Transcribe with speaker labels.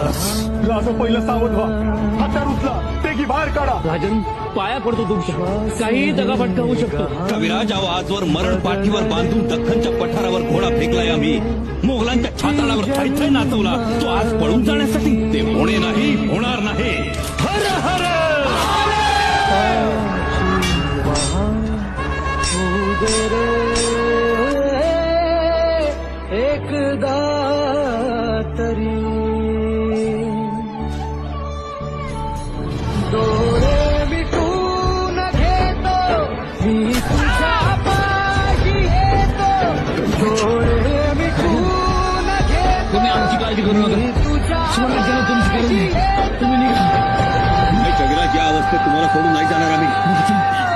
Speaker 1: राजा पहिलं सावध व्हा. हत्यार उचला, तेगी बाहेर काढा.
Speaker 2: राजन पाया पडतो तुमच्या, काही दगाफटका होऊ शकतो.
Speaker 3: कविराज अहो, आजवर मरण पाठीवर बांधून दख्खनच्या पठारावर घोडा फेकलाय आम्ही. मोगलांच्या छाताडावर थैथै नाचवला. तो आज पळून जाण्यासाठी ते होणे नाही, होणार नाही. हर हर
Speaker 2: एकदा तरी डोळे मिटून घेतो मी तुझ्या पाशी येतो. डोळे मिटून घेतो. तुम्ही आमची काळजी करू नका. स्वराज्याला तुमची गरज नाही. तुम्ही निघा.
Speaker 3: कविराज, या अवस्थेत तुम्हाला सोडून नाही जाणार आम्ही.